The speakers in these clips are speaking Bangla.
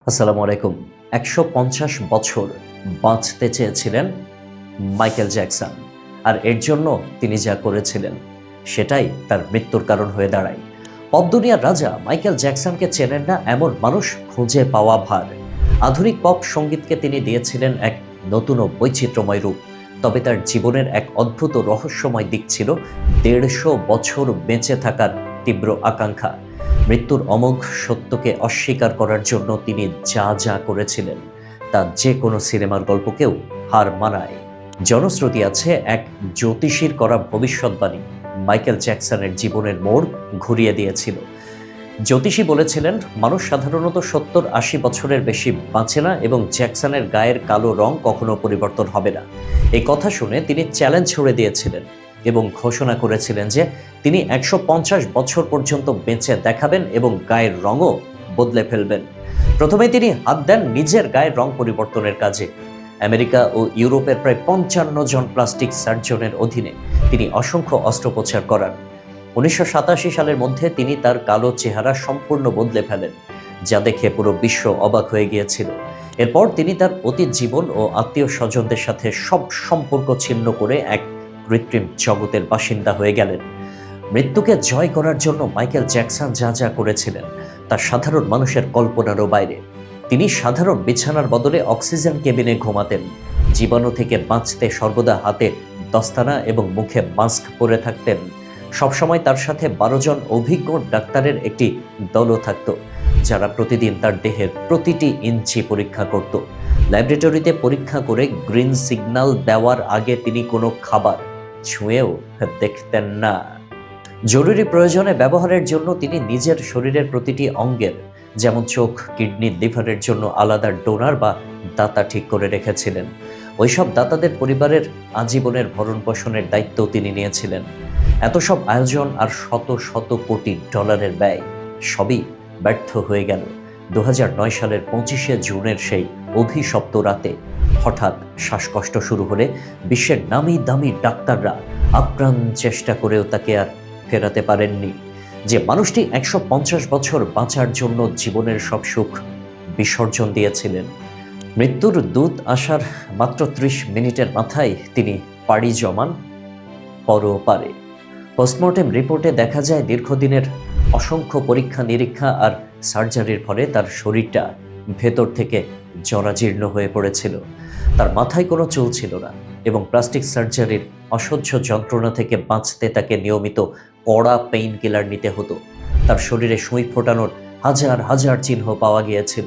আসসালামু আলাইকুম। ১৫০ বছর বাঁচতে চেয়েছিলেন মাইকেল জ্যাকসন, আর এর জন্য তিনি যা করেছিলেন সেটাই তার মৃত্যুর কারণ হয়ে দাঁড়ায়। পপ দুনিয়ার রাজা মাইকেল জ্যাকসনকে চেনেন না এমন মানুষ খুঁজে পাওয়া ভার। আধুনিক পপ সঙ্গীতকে তিনি দিয়েছিলেন এক নতুন ও বৈচিত্র্যময় রূপ। তবে তার জীবনের এক অদ্ভুত রহস্যময় দিক ছিল ১৫০ বছর বেঁচে থাকার তীব্র আকাঙ্ক্ষা। মৃত্যুর অমোঘ সত্যকে অস্বীকার করার জন্য তিনি যা যা করেছিলেন তা যে কোনো সিনেমার গল্পকেও হার মানায়। জনশ্রুতি আছে, এক জ্যোতিষীর করা ভবিষ্যৎবাণী মাইকেল জ্যাকসনের জীবনের মোড় ঘুরিয়ে দিয়েছিল। জ্যোতিষী বলেছিলেন, মানুষ সাধারণত ৭০-৮০ বছরের বেশি বাঁচে না এবং জ্যাকসনের গায়ের কালো রং কখনো পরিবর্তন হবে না। এই কথা শুনে তিনি চ্যালেঞ্জ ছুড়ে দিয়েছিলেন এবং ঘোষণা করেছিলেন যে তিনি ১৫০ বছর পর্যন্ত বেঁচে দেখাবেন এবং গায়ের রঙও বদলে ফেলবেন। প্রথমে তিনি হাত দেন নিজের গায়ের রং পরিবর্তনের কাজে। আমেরিকা ও ইউরোপের প্রায় ৫৫ জন প্লাস্টিক সার্জনের অধীনে তিনি অসংখ্য অস্ত্রোপচার করান। ১৯৮৭ সালের মধ্যে তিনি তার কালো চেহারা সম্পূর্ণ বদলে ফেলেন, যা দেখে পুরো বিশ্ব অবাক হয়ে গিয়েছিল। এরপর তিনি তার অতীত জীবন ও আত্মীয় স্বজনদের সাথে সব সম্পর্ক ছিন্ন করে এক কৃত্রিম জগতের বাসিন্দা হয়ে গেলেন। মৃত্যুকে জয় করার জন্য মাইকেল জ্যাকসন যা যা করেছিলেন তা সাধারণ মানুষের কল্পনারও বাইরে। তিনি সাধারণ বিছানার বদলে অক্সিজেন কেবিনে ঘুমাতেন, জীবাণু থেকে বাঁচতে সর্বদা হাতে দস্তানা এবং মুখে মাস্ক পরে থাকতেন। সবসময় তার সাথে ১২ জন অভিজ্ঞ ডাক্তারের একটি দলও থাকত, যারা প্রতিদিন তার দেহের প্রতিটি ইঞ্চি পরীক্ষা করত। ল্যাবরেটরিতে পরীক্ষা করে গ্রিন সিগন্যাল দেওয়ার আগে তিনি কোনো খাবার ছুঁয়েও দেখতেন না। জরুরি প্রয়োজনে ব্যবহারের জন্য তিনি নিজের শরীরের প্রতিটি অঙ্গের, যেমন চোখ, কিডনি, লিভারের জন্য আলাদা ডোনার বা দাতা ঠিক করে রেখেছিলেন। ওইসব দাতাদের পরিবারের আজীবনের ভরণ পোষণের দায়িত্ব তিনি নিয়েছিলেন। এত সব আয়োজন আর শত শত কোটি ডলারের ব্যয়, সবই ব্যর্থ হয়ে গেল। ২০০৯ সালের ২৫শে জুনের সেই অভিশপ্ত রাতে হঠাৎ শ্বাসকষ্ট শুরু হলে বিশ্বের নামি দামি ডাক্তাররা আপ্রাণ চেষ্টা করেও তাকে আর ফেরাতে পারেননি। যে মানুষটি ১৫০ বছর বাঁচার জন্য জীবনের সব সুখ বিসর্জন দিয়েছিলেন, মৃত্যুর দূত আসার মাত্র ৩০ মিনিটের মাথায় তিনি পাড়ি জমান পরপারে। পোস্টমর্টেম রিপোর্টে দেখা যায়, দীর্ঘদিনের অসংখ্য পরীক্ষা নিরীক্ষা আর সার্জারির ফলে তার শরীরটা ভেতর থেকে জরাজীর্ণ হয়ে পড়েছিল। তার মাথায় কোনো চুল ছিল না এবং প্লাস্টিক সার্জারির অসহ্য যন্ত্রণা থেকে বাঁচতে তাকে নিয়মিত কড়া পেইন কিলার নিতে হতো। তার শরীরে সুই ফোটানোর হাজার হাজার চিহ্ন পাওয়া গিয়েছিল।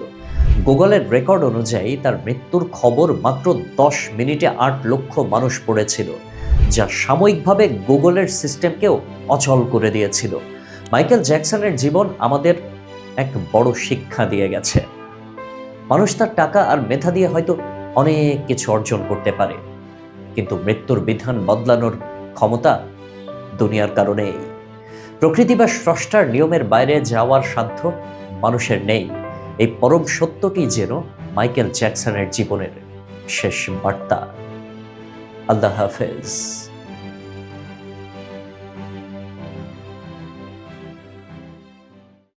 গুগলের রেকর্ড অনুযায়ী তার মৃত্যুর খবর মাত্র ১০ মিনিটে ৮ লক্ষ মানুষ পড়েছিল, যা সাময়িকভাবে গুগলের সিস্টেমকেও অচল করে দিয়েছিল। মাইকেল জ্যাকসনের জীবন আমাদের এক বড় শিক্ষা দিয়ে গেছে। মানুষ তার টাকা আর মেধা দিয়ে হয়তো অনেক কিছু অর্জন করতে পারে, কিন্তু মৃত্যুর বিধান বদলানোর ক্ষমতা দুনিয়ার কারণেই। প্রকৃতি বা স্রষ্টার নিয়মের বাইরে যাওয়ার সাধ্য মানুষের নেই। এই পরম সত্যটি যেন মাইকেল জ্যাকসনের জীবনের শেষ বার্তা। আল্লাহ হাফেজ।